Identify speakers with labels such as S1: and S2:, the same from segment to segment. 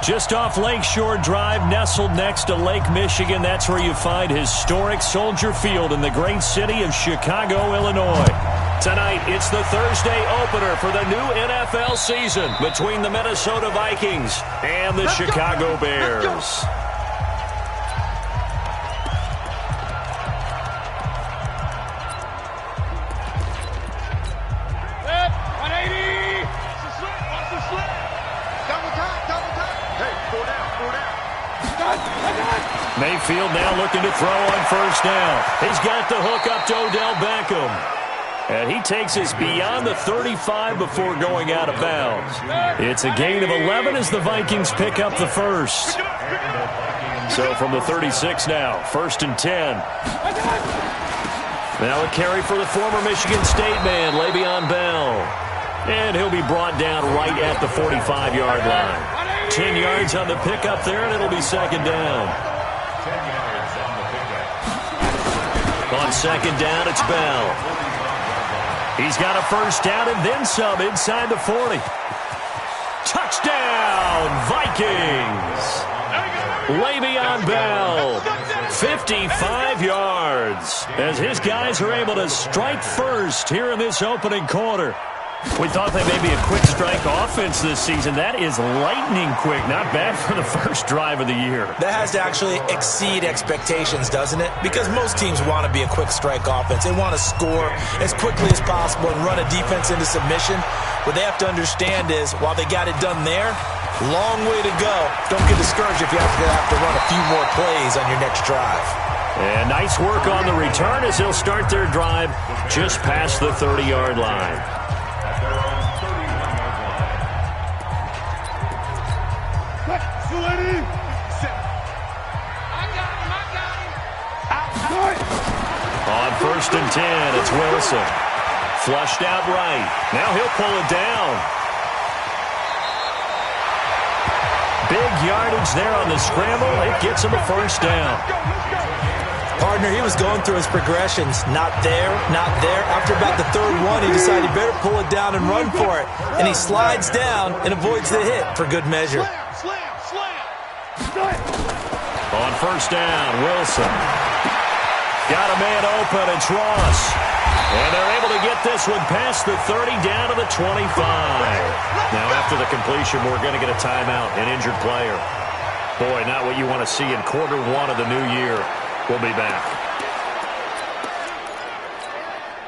S1: Just off Lakeshore Drive, nestled next to Lake Michigan, that's where you find historic Soldier Field in the great city of Chicago, Illinois. Tonight, it's the Thursday opener for the new NFL season between the Minnesota Vikings and the Chicago Bears. Mayfield now looking to throw on first down. He's got the hook up to Odell Beckham. And he takes us beyond the 35 before going out of bounds. It's a gain of 11 as the Vikings pick up the first. So from the 36 now, 1st and 10. Now a carry for the former Michigan State man, Le'Veon Bell. And he'll be brought down right at the 45-yard line. 10 yards on the pickup there, and it'll be second down. On second down, it's Bell. He's got a first down and then some inside the 40. Touchdown, Vikings! Le'Veon Bell, 55 yards, as his guys are able to strike first here in this opening quarter. We thought they may be a quick strike offense this season. That is lightning quick. Not bad for the first drive of the year.
S2: That has to actually exceed expectations, doesn't it? Because most teams want to be a quick strike offense. They want to score as quickly as possible and run a defense into submission. What they have to understand is, while they got it done there, long way to go. Don't get discouraged if you have to run a few more plays on your next drive.
S1: And nice work on the return as they'll start their drive just past the 30-yard line. On 1st and 10, it's Wilson. Flushed out right. Now he'll pull it down. Big yardage there on the scramble. It gets him a first down.
S2: Partner, he was going through his progressions. Not there, not there. After about the third one, he decided he better pull it down and run for it. And he slides down and avoids the hit for good measure.
S1: On first down, Wilson. Got a man open, it's Ross. And they're able to get this one past the 30 down to the 25. Now after the completion, we're going to get a timeout, an injured player. Boy, not what you want to see in quarter one of the new year. We'll be back.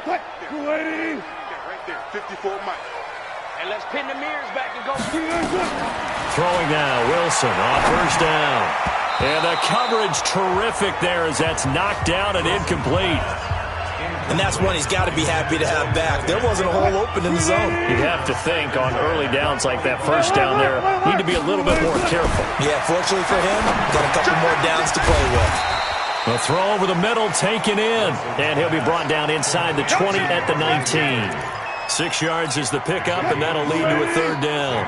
S3: Right there, 54 Mike. And let's pin the mirrors back and go.
S1: Throwing now, Wilson on first down. And the coverage terrific there as that's knocked down and incomplete.
S2: And that's one he's got to be happy to have back. There wasn't a hole open in the zone.
S1: You'd have to think on early downs like that first down there, need to be a little bit more careful.
S2: Yeah, fortunately for him, got a couple more downs to play with.
S1: A throw over the middle taken in. And he'll be brought down inside the 20 at the 19. 6 yards is the pickup, and that'll lead to a third down.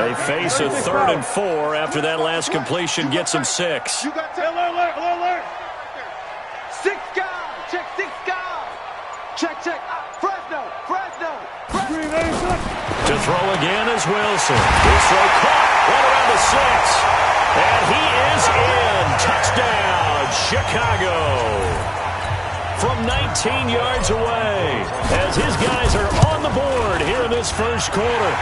S1: They face a 3rd and 4 after that last completion gets them 6.
S3: Alert. 6 guys. Check 6 guys. Check. Fresno.
S1: To throw again is Wilson. His throw caught. Right around the 6. And he is in. Touchdown, Chicago. From 19 yards away, as his guys are on the board here in this first quarter.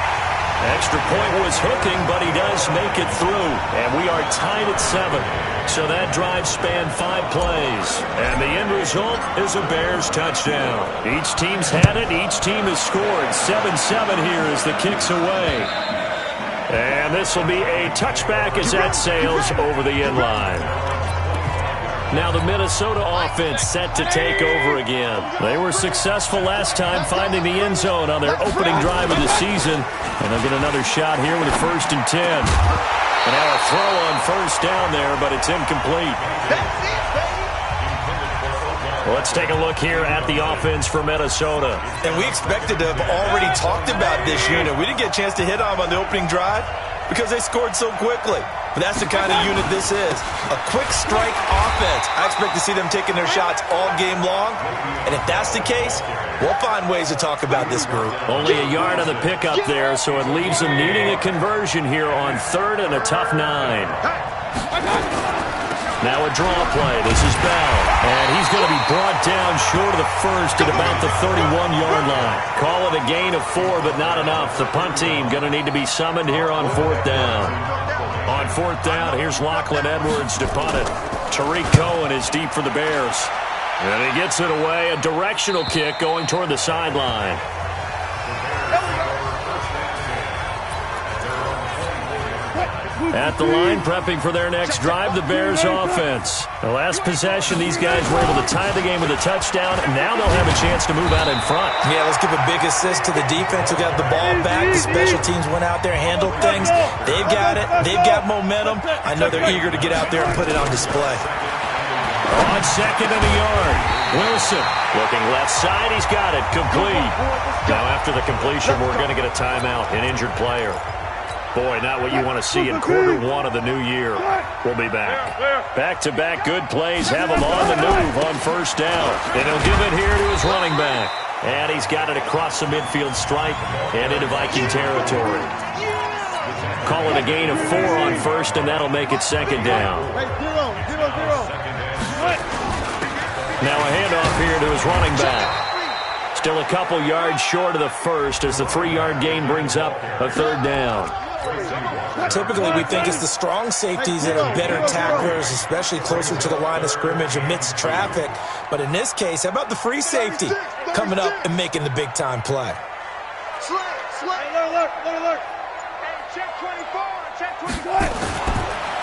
S1: Extra point was hooking, but he does make it through. And we are tied at 7. So that drive spanned 5 plays. And the end result is a Bears touchdown. Each team's had it. Each team has scored. 7-7 here as the kick's away. And this will be a touchback as that sails over the end line. Now the Minnesota offense set to take over again. They were successful last time finding the end zone on their opening drive of the season. And they'll get another shot here with a 1st and 10. And now a throw on first down there, but it's incomplete. Let's take a look here at the offense for Minnesota.
S2: And we expected to have already talked about this unit. We didn't get a chance to hit on the opening drive. because they scored so quickly. But that's the kind of unit this is. A quick strike offense. I expect to see them taking their shots all game long. And if that's the case, we'll find ways to talk about this group.
S1: Only a yard on the pickup there, so it leaves them needing a conversion here on 3rd and a tough 9. Now a draw play. This is Bell. And he's going to be brought down short of the first at about the 31-yard line. Call it a gain of 4, but not enough. The punt team going to need to be summoned here on 4th down. On 4th down, here's Lachlan Edwards to punt it. Tariq Cohen is deep for the Bears. And he gets it away. A directional kick going toward the sideline. At the line, prepping for their next drive, the Bears offense. The last possession, these guys were able to tie the game with a touchdown, and now they'll have a chance to move out in front.
S2: Yeah, let's give a big assist to the defense who got the ball back. The special teams went out there, handled things. They've got it. They've got momentum. I know they're eager to get out there and put it on display.
S1: On 2nd and a yard, Wilson looking left side. He's got it. Complete. Now after the completion, we're going to get a timeout, an injured player. Boy, not what you want to see in quarter 1 of the new year. We'll be back. Back-to-back good plays have him on the move on 1st down. And he'll give it here to his running back. And he's got it across the midfield stripe and into Viking territory. Call it a gain of 4 on 1st, and that'll make it 2nd down. Now a handoff here to his running back. Still a couple yards short of the first as the 3-yard gain brings up a 3rd down.
S2: Typically, we think it's the strong safeties that are better tacklers, especially closer to the line of scrimmage amidst traffic. But in this case, how about the free safety coming up and making the big-time play?
S3: Alert. Hey, check 24. Check 24.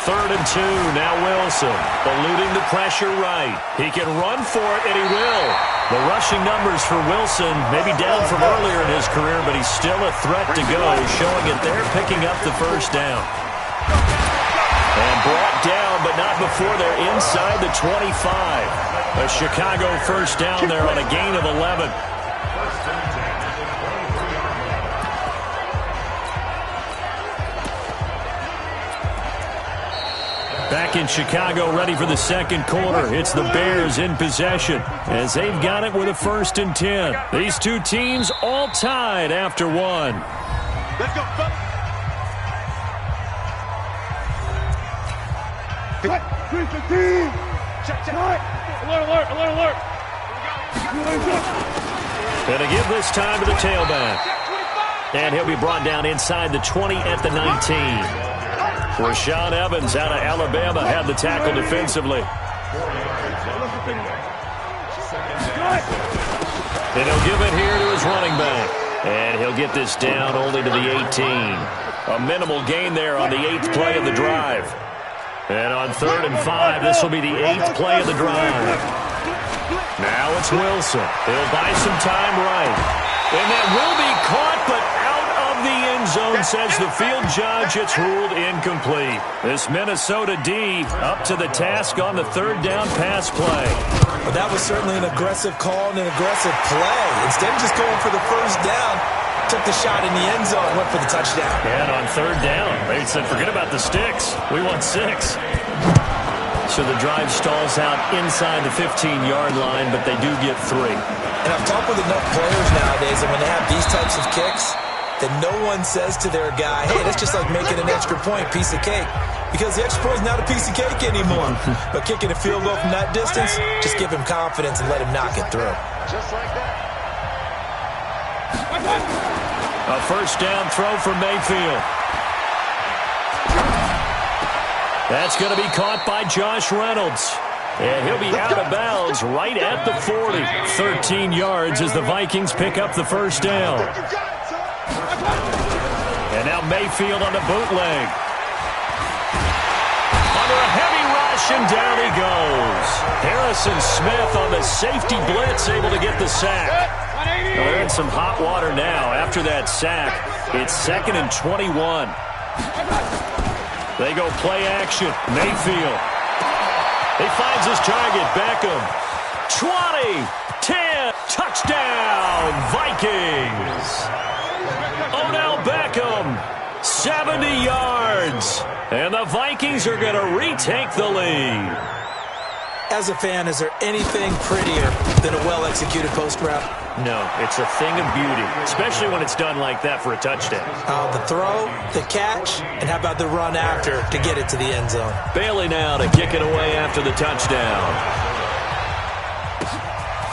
S1: 3rd and 2, now Wilson, eluding the pressure right. He can run for it, and he will. The rushing numbers for Wilson may be down from earlier in his career, but he's still a threat to go, showing it there, picking up the 1st down. And brought down, but not before they're inside the 25. A Chicago 1st down there on a gain of 11. Back in Chicago, ready for the 2nd quarter. It's the Bears in possession as they've got it with a 1st and 10. These two teams all tied after 1.
S3: Let's go. 3-15. Check. Alert.
S1: Gonna give this time to the tailback. And he'll be brought down inside the 20 at the 19. Rashaan Evans out of Alabama had the tackle defensively. And he'll give it here to his running back. And he'll get this down only to the 18. A minimal gain there on the 8th play of the drive. And on 3rd and 5, this will be the 8th play of the drive. Now it's Wilson. He'll buy some time right. And that will be caught, but out of the end zone, says the field judge. It's ruled incomplete. This Minnesota D up to the task on the 3rd down pass play.
S2: But that was certainly an aggressive call and an aggressive play. Instead of just going for the 1st down, took the shot in the end zone, went for the touchdown.
S1: And on 3rd down, they said, forget about the sticks. We want 6. So the drive stalls out inside the 15-yard line, but they do get 3.
S2: And I've talked with enough players nowadays, and when they have these types of kicks, that no one says to their guy, hey, that's just like making an extra point, piece of cake. Because the extra point is not a piece of cake anymore. But kicking a field goal from that distance, just give him confidence and let him knock it through.
S3: Just like that.
S1: A 1st down throw for Mayfield. That's going to be caught by Josh Reynolds. And he'll be out of bounds right at the 40. 13 yards as the Vikings pick up the 1st down. And now Mayfield on the bootleg. Under a heavy rush, and down he goes. Harrison Smith on the safety blitz, able to get the sack. Well, they're in some hot water now. After that sack, it's 2nd and 21. They go play action. Mayfield. He finds his target. Beckham. 20, 10, touchdown, Vikings. Odell Beckham 70 yards. And the Vikings are going to retake the lead.
S2: As a fan, is there anything prettier than a well-executed post route?
S1: No, it's a thing of beauty, especially when it's done like that for a touchdown.
S2: The throw, the catch, and how about the run after to get it to the end zone?
S1: Bailey now to kick it away after the touchdown.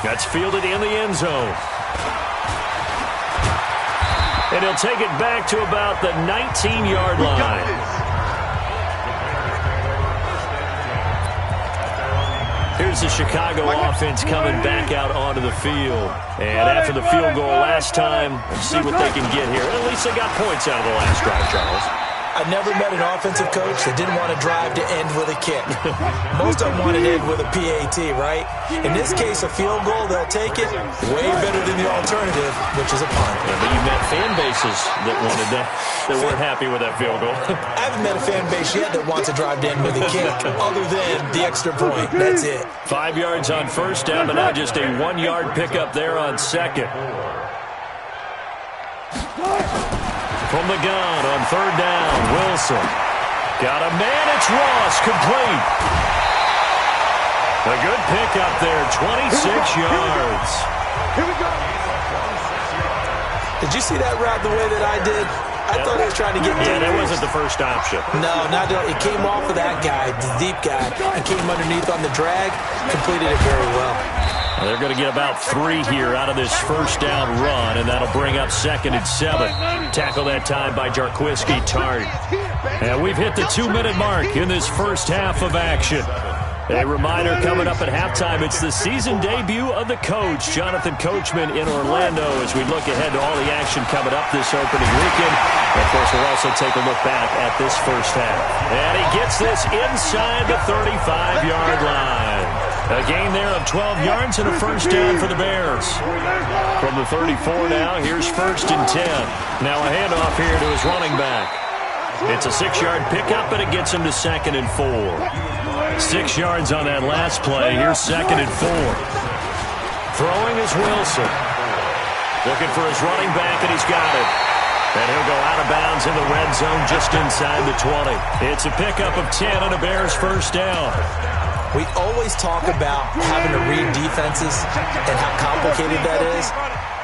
S1: That's fielded in the end zone. And he'll take it back to about the 19-yard line. Here's the Chicago offense coming back out onto the field. And after the field goal last time, let's see what they can get here. At least they got points out of the last drive, Charles.
S2: I've never met an offensive coach that didn't want to drive to end with a kick. Most of them want to end with a PAT, right? In this case, a field goal, they'll take it. Way better than the alternative, which is a punt.
S1: Yeah, but you met fan bases that wanted that weren't happy with that field goal.
S2: I haven't met a fan base yet that wants to drive to end with a kick, other than the extra point. That's it.
S1: 5 yards on first down, but now just a 1-yard pickup there on second. From the gun on third down, Wilson. Got a man, it's Ross, complete. A good pickup there, 26 yards.
S3: Here we go.
S2: Did you see that route the way that I did? I thought he was trying to get
S1: Yeah, that wasn't the first option.
S2: No, not it came off of that guy, the deep guy, and came underneath on the drag, completed it very well.
S1: Well, they're going to get about 3 here out of this first down run, and that'll bring up 2nd and 7. Tackle that time by Jarquiski Tart. And we've hit the 2-minute mark in this first half of action. A reminder coming up at halftime, it's the season debut of the coach, Jonathan Coachman in Orlando, as we look ahead to all the action coming up this opening weekend. And of course, we'll also take a look back at this first half. And he gets this inside the 35-yard line. A gain there of 12 yards and a first down for the Bears. From the 34 now, here's 1st and 10. Now a handoff here to his running back. It's a 6-yard pickup, and it gets him to 2nd and 4. 6 yards on that last play. Here's 2nd and 4. Throwing is Wilson. Looking for his running back, and he's got it. And he'll go out of bounds in the red zone just inside the 20. It's a pickup of 10 and a Bears first down.
S2: We always talk about having to read defenses and how complicated that is.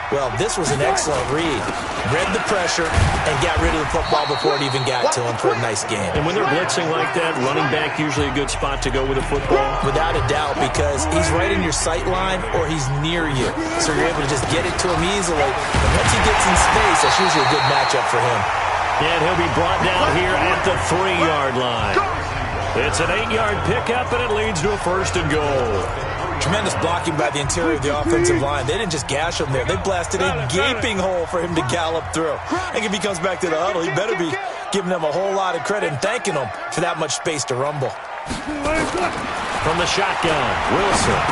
S2: Well, this was an excellent read. Read the pressure and got rid of the football before it even got to him for a nice game.
S1: And when they're blitzing like that, running back usually a good spot to go with the football?
S2: Without a doubt, because he's right in your sight line or he's near you. So you're able to just get it to him easily. And once he gets in space, that's usually a good matchup for him.
S1: And he'll be brought down here at the 3-yard line. It's an 8-yard pickup, and it leads to a 1st and goal.
S2: Tremendous blocking by the interior of the offensive line. They didn't just gash him there. They blasted a gaping hole for him to gallop through. I think if he comes back to the huddle, he better be giving them a whole lot of credit and thanking them for that much space to rumble.
S1: From the shotgun, Wilson.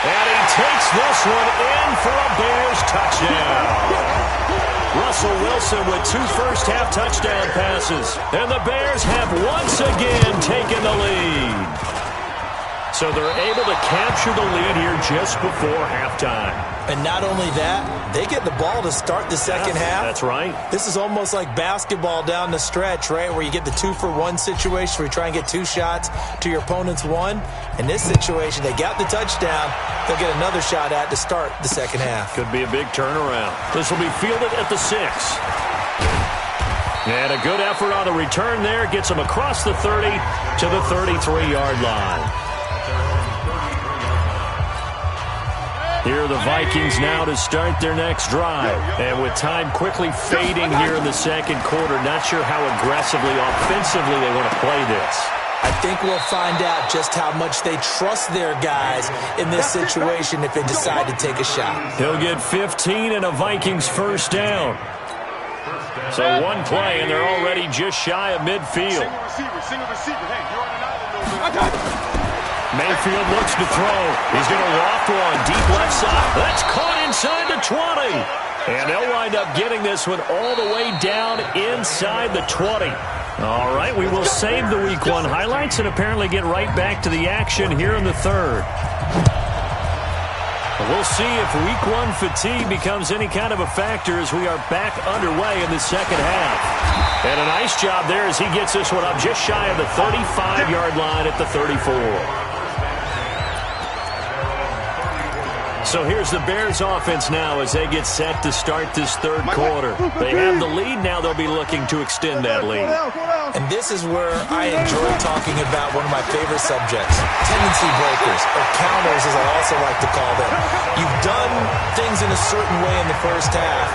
S1: And he takes this one in for a Bears touchdown. Russell Wilson with 2 first-half touchdown passes. And the Bears have once again taken the lead. So they're able to capture the lead here just before halftime.
S2: And not only that, they get the ball to start the second half.
S1: That's right.
S2: This is almost like basketball down the stretch, right, where you get the 2-for-1 situation where you try and get 2 shots to your opponent's 1. In this situation, they got the touchdown. They'll get another shot at to start the second half.
S1: Could be a big turnaround. This will be fielded at the 6. And a good effort on the return there. Gets them across the 30 to the 33-yard line. Here are the Vikings now to start their next drive. And with time quickly fading here in the second quarter, not sure how aggressively, offensively they want to play this.
S2: I think we'll find out just how much they trust their guys in this situation if they decide to take a shot.
S1: He'll get 15 and a Vikings first down. So one play, and they're already just shy of midfield.
S3: Single receiver. Hey, you're on an island over there.
S1: Mayfield looks to throw. He's going to walk one deep left side. That's caught inside the 20. And they'll wind up getting this one all the way down inside the 20. All right, we will save the Week 1 highlights and apparently get right back to the action here in the third. We'll see if Week 1 fatigue becomes any kind of a factor as we are back underway in the second half. And a nice job there as he gets this one up just shy of the 35-yard line at the 34. So here's the Bears offense now as they get set to start this third quarter. They have the lead. Now they'll be looking to extend that lead.
S2: And this is where I enjoy talking about one of my favorite subjects, tendency breakers, or counters as I also like to call them. You've done things in a certain way in the first half,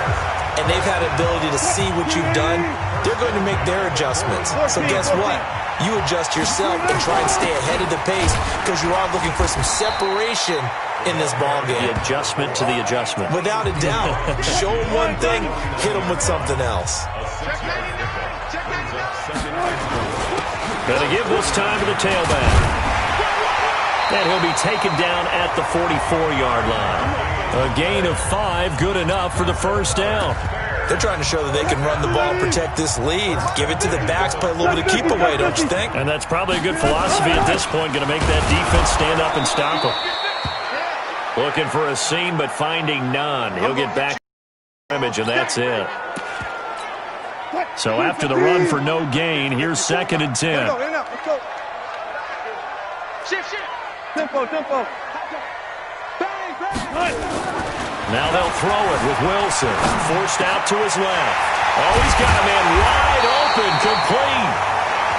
S2: and they've had the ability to see what you've done. They're going to make their adjustments. So guess what? You adjust yourself and try and stay ahead of the pace because you are looking for some separation in this ball game.
S1: The adjustment to the adjustment.
S2: Without a doubt. Show them one thing, hit them with something else.
S1: Going to give this time to the tailback. And he'll be taken down at the 44-yard line. A gain of 5, good enough for the first down.
S2: They're trying to show that they can run the ball, protect this lead, give it to the backs, play a little bit of keep away, don't you think?
S1: And that's probably a good philosophy at this point, going to make that defense stand up and stop them. Looking for a seam, but finding none. He'll get back to the image, and that's it. So after the run for no gain, here's 2nd and 10. Now they'll throw it with Wilson. Forced out to his left. Oh, he's got a man wide open, complete.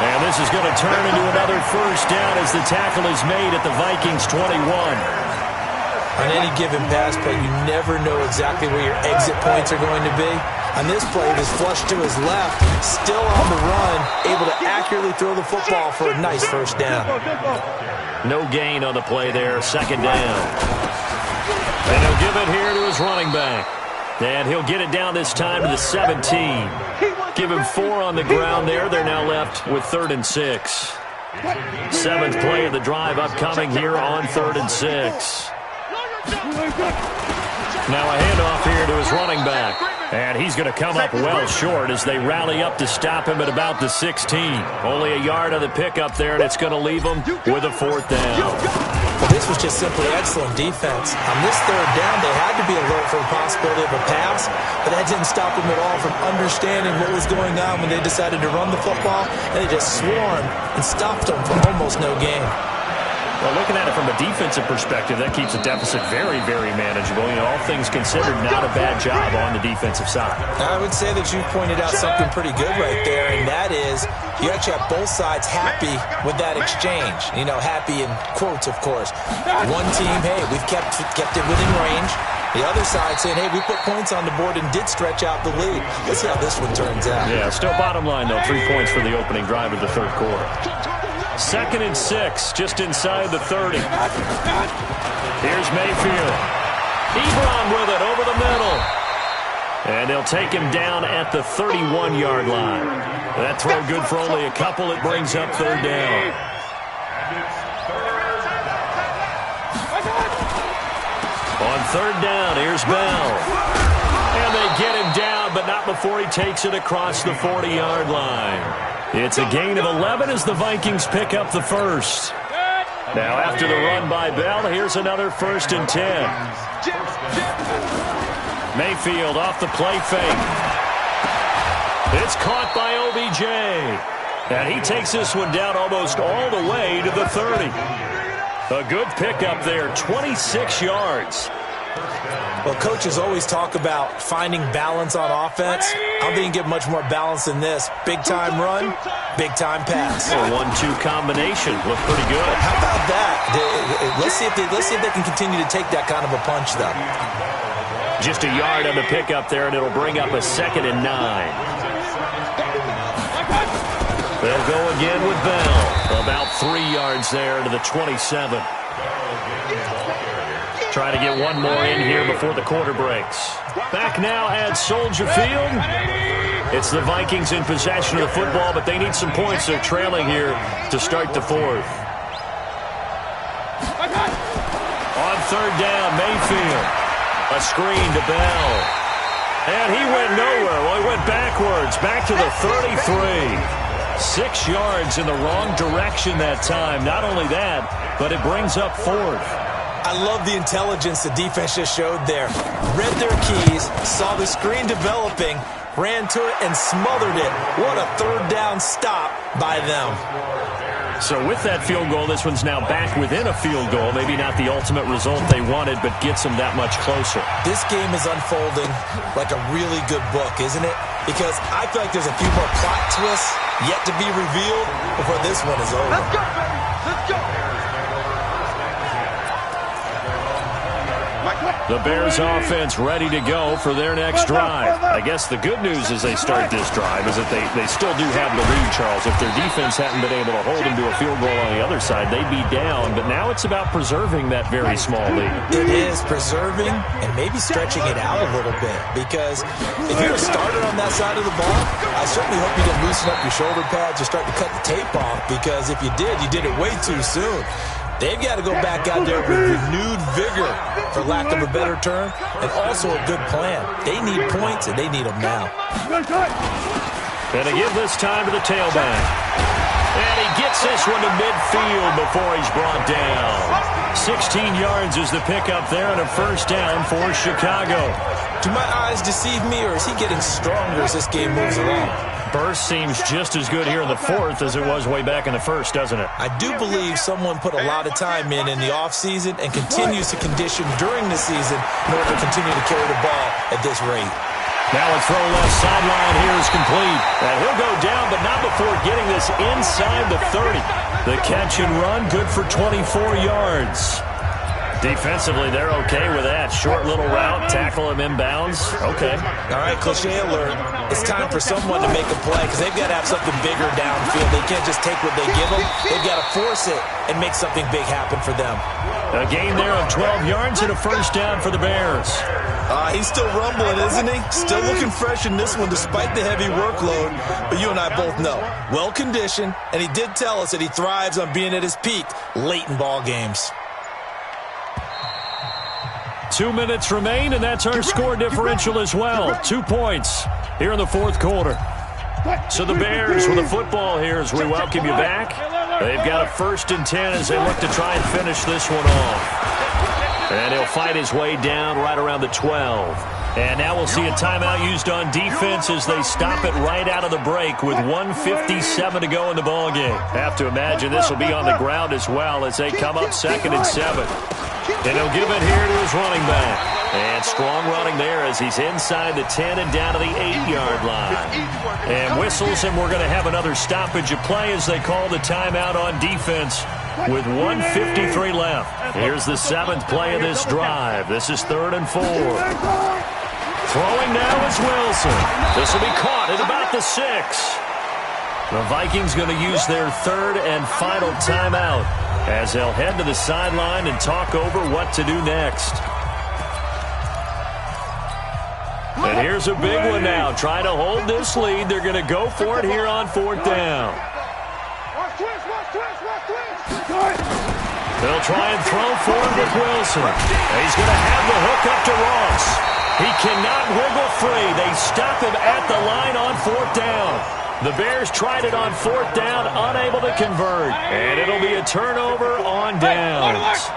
S1: And this is going to turn into another first down as the tackle is made at the Vikings 21.
S2: On any given pass play, you never know exactly where your exit points are going to be. On this play, it was flushed to his left, still on the run, able to accurately throw the football for a nice first down.
S1: No gain on the play there, 2nd down. And he'll give it here to his running back. And he'll get it down this time to the 17. Give him 4 on the ground there. They're now left with 3rd and 6. 7th play of the drive upcoming here on 3rd and 6. Now a handoff here to his running back. And he's going to come up well short as they rally up to stop him at about the 16. Only a yard on the pickup there, and it's going to leave him with a 4th down.
S2: Well, this was just simply excellent defense. On this 3rd down, they had to be alert for the possibility of a pass, but that didn't stop them at all from understanding what was going on when they decided to run the football, and they just swarmed and stopped them for almost no gain.
S1: Well, looking at it from a defensive perspective, that keeps the deficit very, very manageable. You know, all things considered, not a bad job on the defensive side.
S2: I would say that you pointed out something pretty good right there, and that is you actually have both sides happy with that exchange. You know, happy in quotes, of course. One team, hey, we've kept it within range. The other side saying, hey, we put points on the board and did stretch out the lead. Let's see how this one turns out.
S1: Yeah, still bottom line, though, 3 points for the opening drive of the 3rd quarter. 2nd and 6, just inside the 30. Here's Mayfield. Ebron with it over the middle. And they'll take him down at the 31-yard line. That throw good for only a couple. It brings up 3rd down. On 3rd down, here's Bell. And they get him down, but not before he takes it across the 40-yard line. It's a gain of 11 as the Vikings pick up the 1st. Now after the run by Bell, here's another 1st and 10. Mayfield off the play fake. It's caught by OBJ. And he takes this one down almost all the way to the 30. A good pickup there, 26 yards.
S2: Well, coaches always talk about finding balance on offense. I don't think you can get much more balance than this. Big-time run, big-time pass.
S1: A 1-2 combination. Looked pretty good.
S2: How about that? Let's see if they can continue to take that kind of a punch, though.
S1: Just a yard on the pickup there, and it'll bring up a 2nd and 9. They'll go again with Bell. About 3 yards there to the 27. Trying to get one more in here before the quarter breaks. Back now at Soldier Field. It's the Vikings in possession of the football, but they need some points. They're trailing here to start the 4th. On 3rd down, Mayfield. A screen to Bell. And he went nowhere. Well, he went backwards, back to the 33. 6 yards in the wrong direction that time. Not only that, but it brings up 4th.
S2: I love the intelligence the defense just showed there. Read their keys, saw the screen developing, ran to it, and smothered it. What a third down stop by them.
S1: So with that field goal, this one's now back within a field goal. Maybe not the ultimate result they wanted, but gets them that much closer.
S2: This game is unfolding like a really good book, isn't it? Because I feel like there's a few more plot twists yet to be revealed before this one is over.
S3: Let's go, baby. Let's go.
S1: The Bears offense ready to go for their next drive. I guess the good news as they start this drive is that they still do have the lead, Charles. If their defense hadn't been able to hold them to a field goal on the other side, they'd be down. But now it's about preserving that very small lead.
S2: It is preserving and maybe stretching it out a little bit. Because if you're a starter on that side of the ball, I certainly hope you didn't loosen up your shoulder pads or start to cut the tape off. Because if you did it way too soon. They've got to go back out there with renewed vigor, for lack of a better term, and also a good plan. They need points, and they need them now.
S1: Going to give this time to the tailback. And he gets this one to midfield before he's brought down. 16 yards is the pickup there and a first down for Chicago.
S2: Do my eyes deceive me, or is he getting stronger as this game moves along?
S1: Burst seems just as good here in the fourth as it was way back in the first, doesn't it?
S2: I do believe someone put a lot of time in the offseason and continues to condition during the season in order to continue to carry the ball at this rate.
S1: Now a throw left sideline here is complete. And he'll go down, but not before getting this inside the 30. The catch and run, good for 24 yards. Defensively, they're okay with that. Short little route, tackle him inbounds. Okay.
S2: All right, cliche alert. It's time for someone to make a play because they've got to have something bigger downfield. They can't just take what they give them. They've got to force it and make something big happen for them.
S1: A gain there of 12 yards and a first down for the Bears.
S2: He's still rumbling, isn't he? Still looking fresh in this one despite the heavy workload. But you and I both know, well-conditioned, and he did tell us that he thrives on being at his peak late in ball games.
S1: 2 minutes remain, and that's our score differential as well. 2 points here in the fourth quarter. So the Bears with the football here as we welcome you back. They've got a 1st and 10 as they look to try and finish this one off. And he'll fight his way down right around the 12. And now we'll see a timeout used on defense as they stop it right out of the break with 1:57 to go in the ballgame. Have to imagine this will be on the ground as well as they come up 2nd and 7. And he'll give it here to his running back. And strong running there as he's inside the 10 and down to the 8-yard line. And whistles, and we're going to have another stoppage of play as they call the timeout on defense with 1:53 left. Here's the 7th play of this drive. This is 3rd and 4. Throwing now is Wilson. This will be caught at about the 6. The Vikings going to use their 3rd and final timeout as they'll head to the sideline and talk over what to do next. And here's a big one now. Trying to hold this lead. They're going to go for it here on 4th down. They'll try and throw forward with Wilson. He's going to have the hook up to Ross. He cannot wiggle free. They stop him at the line on 4th down. The Bears tried it on 4th down, unable to convert. And it'll be a turnover on downs.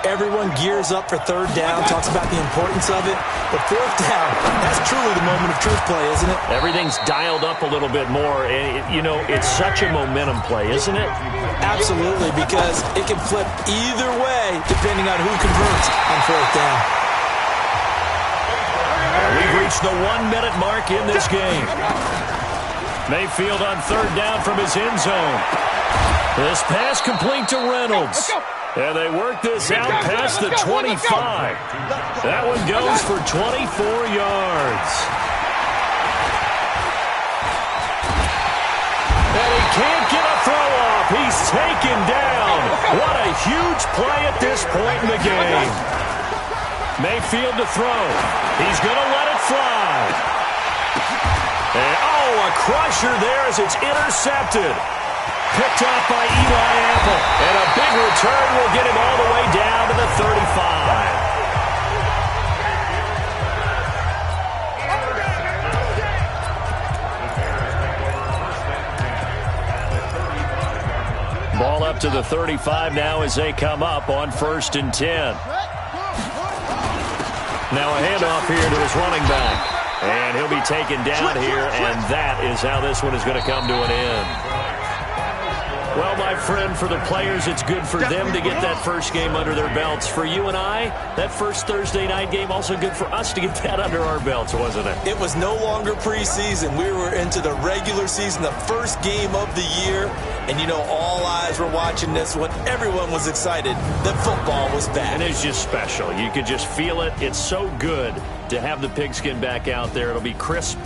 S2: Everyone gears up for 3rd down, talks about the importance of it. But 4th down, that's truly the moment of truth play, isn't it?
S1: Everything's dialed up a little bit more. And, you know, it's such a momentum play, isn't it?
S2: Absolutely, because it can flip either way depending on who converts on 4th down.
S1: We've reached the 1-minute mark in this game. Mayfield on 3rd down from his end zone. This pass complete to Reynolds. And they work this out past the 25. That one goes for 24 yards. And he can't get a throw off. He's taken down. What a huge play at this point in the game. Mayfield to throw. He's going to let it fly. And, a crusher there as it's intercepted. Picked off by Eli Apple. And a big return will get him all the way down to the 35. Ball up up to the 35 now as they come up on 1st and 10. Now a handoff here to his running back. And he'll be taken down here, and that is how this one is going to come to an end. Well, my friend, for the players, it's good for them to get that first game under their belts. For you and I, that first Thursday night game, also good for us to get that under our belts, wasn't it?
S2: It was no longer preseason. We were into the regular season, the first game of the year. And, you know, all eyes were watching this one. Everyone was excited that football was back.
S1: And it's just special. You could just feel it. It's so good to have the pigskin back out there. It'll be crisp